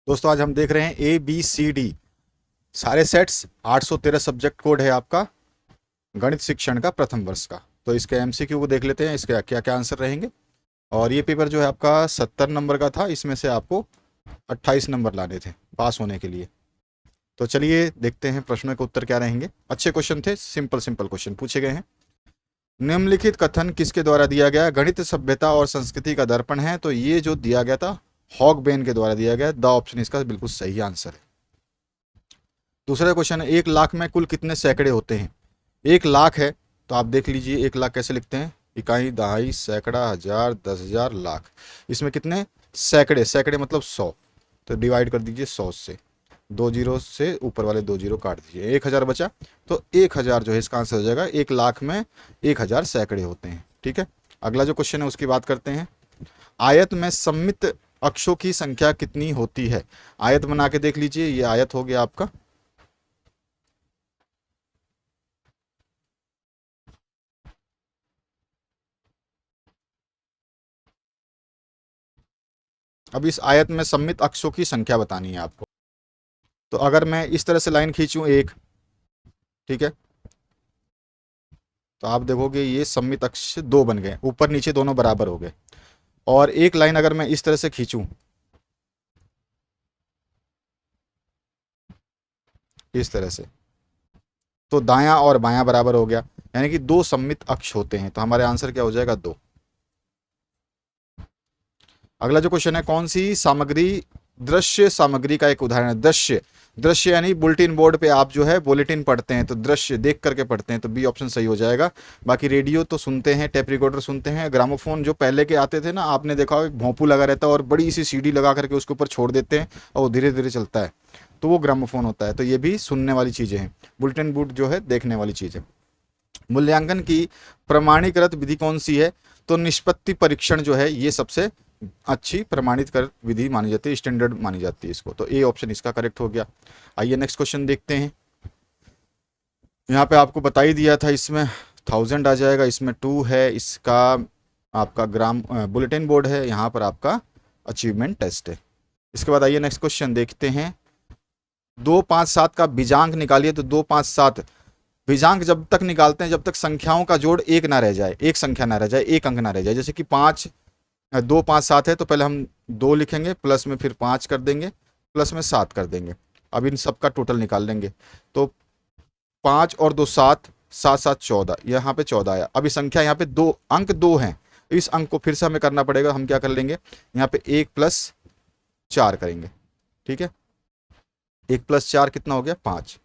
दोस्तों आज हम देख रहे हैं ABCD सारे सेट्स 813 सब्जेक्ट कोड है आपका गणित शिक्षण का प्रथम वर्ष का। तो इसके MCQ को देख लेते हैं, इसके क्या क्या आंसर रहेंगे। और ये पेपर जो है आपका 70 नंबर का था, इसमें से आपको 28 नंबर लाने थे पास होने के लिए। तो चलिए देखते हैं प्रश्नों के उत्तर क्या रहेंगे। अच्छे क्वेश्चन थे, सिंपल सिंपल क्वेश्चन पूछे गए हैं। निम्नलिखित कथन किसके द्वारा दिया गया? गणित सभ्यता और संस्कृति का दर्पण है। तो ये जो दिया गया था हॉगबेन के द्वारा दिया गया। द ऑप्शन इसका बिल्कुल सही आंसर है। दूसरा क्वेश्चन है, 1 लाख में कुल कितने सैकड़े होते हैं? 1 लाख है तो आप देख लीजिए 1 लाख कैसे लिखते हैं। इकाई, दहाई, सैकड़ा, हजार, 10,000, लाख। इसमें कितने सैकड़े? सैकड़े मतलब 100। तो डिवाइड कर दीजिए 100 से, 2 जीरो से ऊपर वाले 2 जीरो काट दीजिए, 1,000 बचा। तो 1,000 जो है इसका आंसर हो जाएगा। 1 लाख में 1,000 सैकड़े होते हैं। ठीक है, अगला जो क्वेश्चन है उसकी बात करते हैं। आयत में सममित अक्षों की संख्या कितनी होती है? आयत बना के देख लीजिए, ये आयत हो गया आपका। अब इस आयत में सममित अक्षों की संख्या बतानी है आपको। तो अगर मैं इस तरह से लाइन खींचूं एक, ठीक है, तो आप देखोगे ये सममित अक्ष दो बन गए, ऊपर नीचे दोनों बराबर हो गए। और एक लाइन अगर मैं इस तरह से खींचूं, इस तरह से, तो दायां और बायां बराबर हो गया, यानी कि दो सममित अक्ष होते हैं। तो हमारे आंसर क्या हो जाएगा? 2। अगला जो क्वेश्चन है, कौन सी सामग्री दृश्य सामग्री का एक उदाहरण है? दृश्य, दृश्य यानी बुलेटिन बोर्ड पे आप जो है बुलेटिन पढ़ते हैं, तो दृश्य देख करके पढ़ते हैं, तो बी ऑप्शन सही हो जाएगा। बाकी रेडियो तो सुनते हैं, टेप रिकॉर्डर सुनते हैं, ग्रामोफोन जो पहले के आते थे ना, आपने देखा हो एक भोंपू लगा रहता है और बड़ी सी सीडी लगा करके उसके ऊपर छोड़ देते हैं और वो धीरे धीरे चलता है, तो वो ग्रामोफोन होता है। तो ये भी सुनने वाली चीजें हैं। बुलेटिन बोर्ड जो है देखने वाली चीज है। मूल्यांकन की प्रमाणीकृत विधि कौन सी है? तो निष्पत्ति परीक्षण जो है ये सबसे अच्छी प्रमाणित कर विधि मानी जाती है, स्टैंडर्ड मानी जाती है इसको। तो ए ऑप्शन इसका करेक्ट हो गया। आइए नेक्स्ट क्वेश्चन देखते हैं। यहाँ पे आपको बता ही दिया था, इसमें 1000 आ जाएगा, इसमें 2 है, इसका आपका ग्राम बुलेटिन बोर्ड है, यहाँ पर आपका अचीवमेंट टेस्ट है। इसके बाद आइए नेक्स्ट क्वेश्चन देखते हैं। 257 का बीजांक निकालिए। तो 257 बीजांक जब तक निकालते हैं जब तक संख्याओं का जोड़ एक ना रह जाए, एक संख्या ना रह जाए, एक अंक ना रह जाए। जैसे कि 2 5 7 है, तो पहले हम 2 लिखेंगे, प्लस में फिर 5 कर देंगे, प्लस में 7 कर देंगे। अब इन सब का टोटल निकाल लेंगे। तो 5 और 2 7, 7 7 14, यहाँ पे 14 आया। अब ये संख्या यहाँ पे दो अंक, दो हैं, इस अंक को फिर से हमें करना पड़ेगा। हम क्या कर लेंगे, यहाँ पे 1 + 4 करेंगे। ठीक है, 1 + 4 कितना हो गया? 5।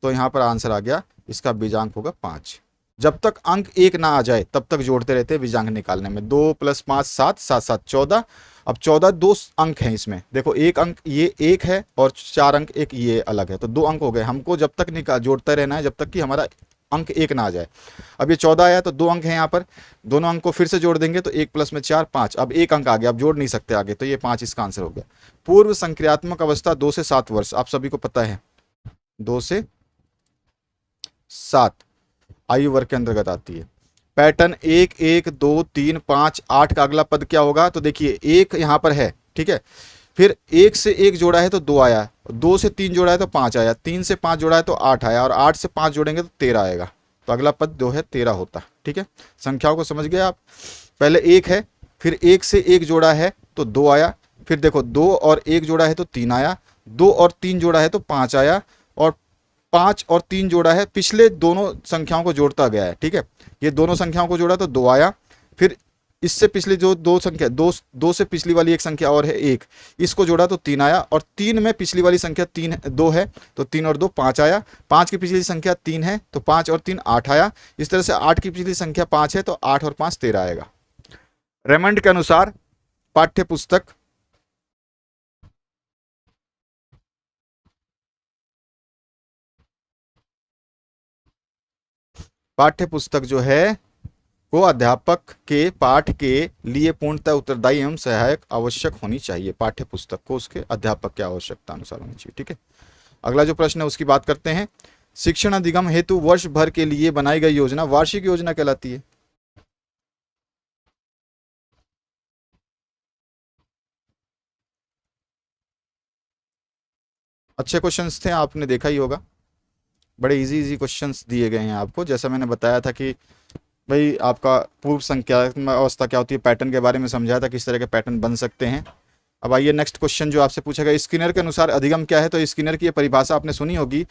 तो यहाँ पर आंसर आ गया, इसका बीजांक होगा 5। जब तक अंक एक ना आ जाए तब तक जोड़ते रहते हैं बीजांक निकालने में। 2 + 5 7, 7 7 14। अब 14 दो अंक हैं इसमें, देखो एक अंक ये एक है और 4 अंक एक ये अलग है, तो 2 अंक हो गए। हमको जब तक निकाल जोड़ते रहना है जब तक कि हमारा अंक एक ना आ जाए। अब ये 14 आया तो 2 अंक हैं यहाँ पर, दोनों अंक को फिर से जोड़ देंगे, तो 1 + में 4 5। अब एक अंक आ गया, अब जोड़ नहीं सकते आगे, तो ये 5 इसका आंसर हो गया। पूर्व संक्रियात्मक अवस्था 2 से 7 वर्ष, आप सभी को पता है 2 से 7 आयु वर्ग के अंतर्गत आती है। पैटर्न 1 1 2 3 5 8 का अगला पद क्या होगा? तो देखिए एक यहां पर है, ठीक है, फिर 1 से 1 जोड़ा है तो 2 आया, 2 से 3 जोड़ा है तो 5 आया, 3 से 5 जोड़ा है तो 8 आया, और 8 से 5 जोड़ेंगे तो 13 आएगा। तो अगला पद जो है 13 होता है। ठीक है, संख्याओं को समझ गए आप। पहले 1 है, फिर 1 से 1 जोड़ा है तो 2 आया, फिर देखो 2 और 1 जोड़ा है तो 3 आया, 2 और 3 जोड़ा है तो 5 आया, और 5 और 3 जोड़ा है, पिछले दोनों संख्याओं को जोड़ता गया है। ठीक है, ये दोनों संख्याओं को जोड़ा तो 2 आया, फिर इससे पिछली जो दो संख्या, दो से पिछली वाली एक संख्या और है 1, इसको जोड़ा तो 3 आया, और 3 में पिछली वाली संख्या 2 है, तो 3 और 2 5 आया। 5 की पिछली संख्या 3 है, तो 5 और 3 8 आया। इस तरह से 8 की पिछली संख्या 5 है, तो 8 और 5 13 आएगा। रेमंड के अनुसार पाठ्य पुस्तक पाठ्य पुस्तक जो है को अध्यापक के पाठ के लिए पूर्णतः उत्तरदायी एवं सहायक आवश्यक होनी चाहिए। पाठ्य पुस्तक को उसके अध्यापक की आवश्यकता अनुसार होनी चाहिए। ठीक है, अगला जो प्रश्न है उसकी बात करते हैं। शिक्षण अधिगम हेतु वर्ष भर के लिए बनाई गई योजना वार्षिक योजना कहलाती है। अच्छे क्वेश्चंस थे, आपने देखा ही होगा, बड़े इजी इजी क्वेश्चंस दिए गए हैं आपको। जैसा मैंने बताया था कि भाई आपका पूर्व संख्यात्मक अवस्था क्या होती है, पैटर्न के बारे में समझाया था, किस तरह के पैटर्न बन सकते हैं। अब आइए नेक्स्ट क्वेश्चन जो आपसे पूछा गया, स्किनर के अनुसार अधिगम क्या है। तो स्किनर की ये परिभाषा आपने सुनी होगी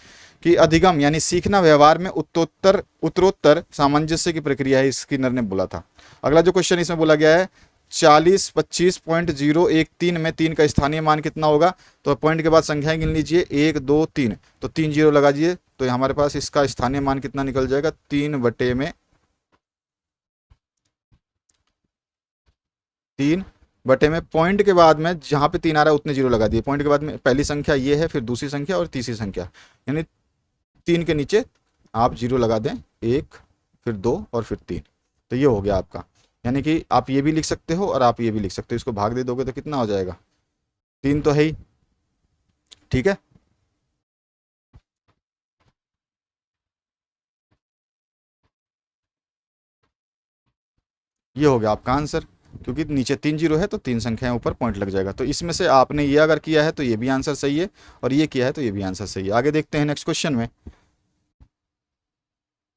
कि अधिगम यानी सीखना व्यवहार में उत्तरोत्तर उत्तरोत्तर सामंजस्य की प्रक्रिया है, स्किनर ने बोला था। अगला जो क्वेश्चन इसमें बोला गया है 40 25.013 में 3 का स्थानीय मान कितना होगा। तो पॉइंट के बाद संख्याएं गिन लीजिए, 1 2 3, तो 3 जीरो लगा दीजिए, तो हमारे पास इसका स्थानीय मान कितना निकल जाएगा, 3/3 पॉइंट के बाद में जहां पे 3 आ रहा है उतने जीरो लगा दिए। पॉइंट के बाद में पहली संख्या ये है, फिर दूसरी संख्या और तीसरी संख्या, यानी 3 के नीचे आप जीरो लगा दें, 1 फिर 2 और फिर 3, तो ये हो गया आपका। यानी कि आप ये भी लिख सकते हो और आप ये भी लिख सकते हो, इसको भाग दे दोगे तो कितना हो जाएगा, 3 तो है ही, ठीक है। ये हो गया आपका आंसर, क्योंकि नीचे 3 जीरो है तो 3 संख्याएं ऊपर पॉइंट लग जाएगा। तो इसमें से आपने ये अगर किया है तो ये भी आंसर सही है, और ये किया है तो ये भी आंसर सही है। आगे देखते हैं नेक्स्ट क्वेश्चन में,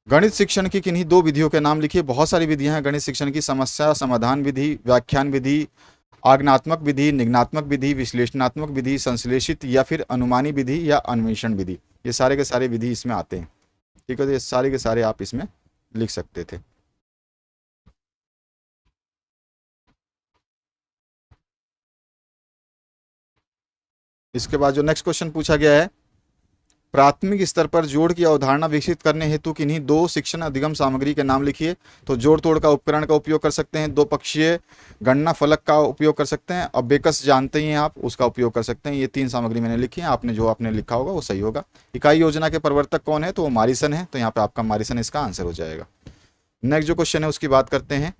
गणित शिक्षण की किन्हीं दो विधियों के नाम लिखिए। बहुत सारी विधियां हैं गणित शिक्षण की, समस्या समाधान विधि, व्याख्यान विधि, आज्ञानात्मक विधि, निगनात्मक विधि, विश्लेषणात्मक विधि, संश्लेषित या फिर अनुमानी विधि या अन्वेषण विधि। ये सारे के सारे विधि इसमें आते हैं, ठीक है। तो ये सारे के सारे आप इसमें लिख सकते थे। इसके बाद जो नेक्स्ट क्वेश्चन पूछा गया है, प्राथमिक स्तर पर जोड़ की अवधारणा विकसित करने हेतु किन्हीं दो शिक्षण अधिगम सामग्री के नाम लिखिए। तो जोड़ तोड़ का उपकरण का उपयोग कर सकते हैं, दो पक्षीय गणना फलक का उपयोग कर सकते हैं, अबेकस जानते ही हैं आप, उसका उपयोग कर सकते हैं। ये 3 सामग्री मैंने लिखी है, आपने जो आपने लिखा होगा वो सही होगा। इकाई योजना के प्रवर्तक कौन है, तो वो मारिसन है, तो यहाँ पे आपका मारिसन इसका आंसर हो जाएगा। नेक्स्ट जो क्वेश्चन है उसकी बात करते हैं।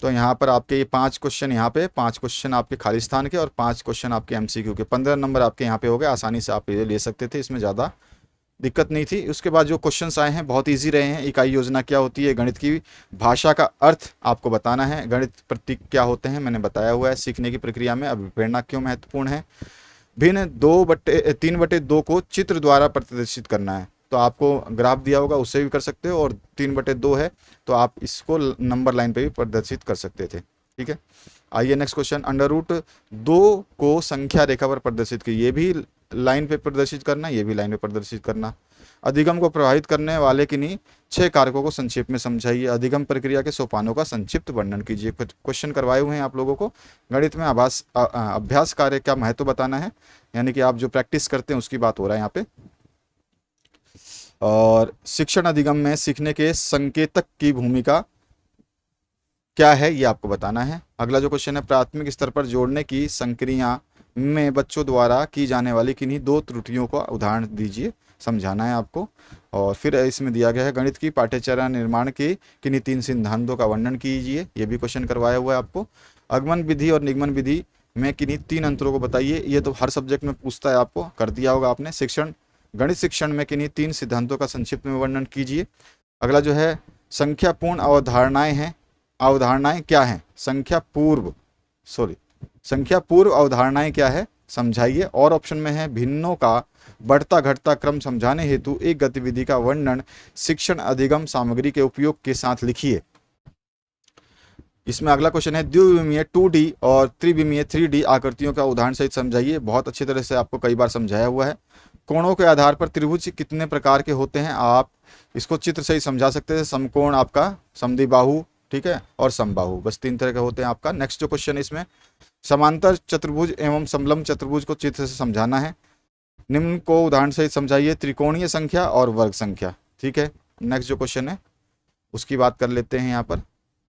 तो यहाँ पर आपके ये 5 क्वेश्चन, यहाँ पे 5 क्वेश्चन आपके खाली स्थान के और 5 क्वेश्चन आपके एमसीक्यू के, 15 नंबर आपके यहाँ पे हो गए। आसानी से आप ये ले सकते थे, इसमें ज़्यादा दिक्कत नहीं थी। उसके बाद जो क्वेश्चंस आए हैं बहुत इजी रहे हैं। इकाई योजना क्या होती है, गणित की भाषा का अर्थ आपको बताना है, गणित प्रतीक क्या होते हैं मैंने बताया हुआ है, सीखने की प्रक्रिया में अभिप्रेरणा क्यों महत्वपूर्ण है, भिन्न 3/2 को चित्र द्वारा प्रदर्शित करना है। तो आपको ग्राफ दिया होगा उससे भी कर सकते हो, और 3/2 है तो आप इसको नंबर लाइन पे भी प्रदर्शित कर सकते थे, ठीक है। आइए नेक्स्ट क्वेश्चन, अंडर रूट 2 को संख्या रेखा पर प्रदर्शित की, ये भी लाइन पे प्रदर्शित करना, ये भी लाइन पे प्रदर्शित करना। अधिगम को प्रभावित करने वाले किन्हीं 6 कारकों को संक्षेप में समझाइए। अधिगम प्रक्रिया के सोपानों का संक्षिप्त वर्णन कीजिए। क्वेश्चन करवाए हुए हैं आप लोगों को, गणित में अभ्यास कार्य का महत्व बताना है, यानी कि आप जो प्रैक्टिस करते हैं उसकी बात हो रहा है यहाँ पे। और शिक्षण अधिगम में सीखने के संकेतक की भूमिका क्या है ये आपको बताना है। अगला जो क्वेश्चन है, प्राथमिक स्तर पर जोड़ने की संक्रिया में बच्चों द्वारा की जाने वाली किन्हीं 2 त्रुटियों का उदाहरण दीजिए, समझाना है आपको। और फिर इसमें दिया गया है गणित की पाठ्यचर्या निर्माण के किन्हीं 3 सिद्धांतों का वर्णन कीजिए, ये भी क्वेश्चन करवाया हुआ है आपको। आगमन विधि और निगमन विधि में किन्हीं 3 अंतरों को बताइए, ये तो हर सब्जेक्ट में पूछता है, आपको कर दिया होगा आपने। गणित शिक्षण में किन्हीं 3 सिद्धांतों का संक्षिप्त में वर्णन कीजिए। अगला जो है, संख्यापूर्ण अवधारणाएं हैं, अवधारणाएं क्या हैं, संख्या पूर्व अवधारणाएं क्या है समझाइए। और ऑप्शन में है, भिन्नों का बढ़ता घटता क्रम समझाने हेतु एक गतिविधि का वर्णन शिक्षण अधिगम सामग्री के उपयोग के साथ लिखिए। इसमें अगला क्वेश्चन है, द्विविमीय 2D और त्रिविमीय 3D आकृतियों का उदाहरण सहित समझाइए। बहुत अच्छी तरह से आपको कई बार समझाया हुआ है। कोणों के आधार पर त्रिभुज कितने प्रकार के होते हैं, आप इसको चित्र से ही समझा सकते हैं। समकोण आपका, समद्विबाहु, ठीक है, और समबाहु, बस 3 तरह के होते हैं आपका। नेक्स्ट जो क्वेश्चन है इसमें, समांतर चतुर्भुज एवं समलंब चतुर्भुज को चित्र से समझाना है। निम्न को उदाहरण सहित समझाइए, त्रिकोणीय संख्या और वर्ग संख्या, ठीक है। नेक्स्ट जो क्वेश्चन है उसकी बात कर लेते हैं यहाँ पर,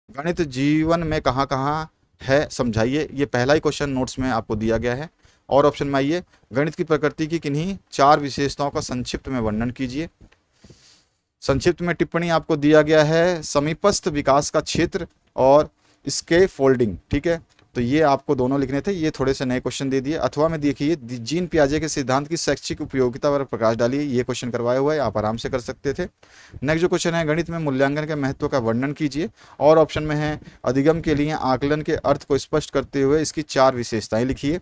गणित जीवन में कहाँ कहाँ है समझाइए। ये पहला ही क्वेश्चन नोट्स में आपको दिया गया है। और ऑप्शन में आइए, गणित की प्रकृति की किन्हीं 4 विशेषताओं का संक्षिप्त में वर्णन कीजिए। संक्षिप्त में टिप्पणी आपको दिया गया है, समीपस्थ विकास का क्षेत्र और इसके फोल्डिंग, ठीक है। तो ये आपको दोनों लिखने थे, ये थोड़े से नए क्वेश्चन दे दिए। अथवा में देखिए जीन पियाजे के सिद्धांत की शैक्षिक उपयोगिता पर प्रकाश डालिए, ये क्वेश्चन करवाया हुआ है, आप आराम से कर सकते थे। नेक्स्ट जो क्वेश्चन है, गणित में मूल्यांकन के महत्व का वर्णन कीजिए। और ऑप्शन में है अधिगम के लिए आकलन के अर्थ को स्पष्ट करते हुए इसकी 4 विशेषताएं लिखिए।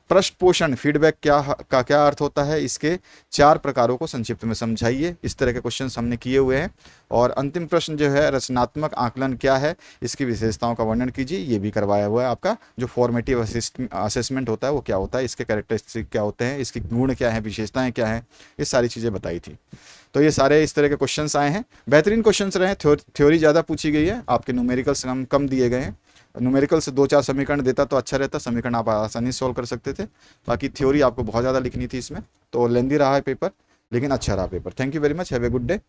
पृष्ठ पोषण फीडबैक क्या अर्थ होता है, इसके 4 प्रकारों को संक्षिप्त में समझाइए। इस तरह के क्वेश्चन हमने किए हुए हैं। और अंतिम प्रश्न जो है, रचनात्मक आकलन क्या है, इसकी विशेषताओं का वर्णन कीजिए, ये भी करवाया हुआ है। आपका जो फॉर्मेटिव असेसमेंट होता है वो क्या होता है, इसके कैरेक्टरिस्टिक क्या होते हैं, इसकी गुण क्या है, विशेषताएं क्या है, ये सारी चीज़ें बताई थी। तो ये सारे इस तरह के क्वेश्चंस आए हैं। बेहतरीन क्वेश्चंस रहे, थ्योरी ज़्यादा पूछी गई है, आपके न्यूमेरिकल्स कम दिए गए हैं। न्यूमेरिकल से 2-4 समीकरण देता तो अच्छा रहता, समीकरण आप आसानी से सॉल्व कर सकते थे। बाकी थ्योरी आपको बहुत ज़्यादा लिखनी थी इसमें, तो लेंदी रहा है पेपर, लेकिन अच्छा रहा paper. Thank you very much, have a good day.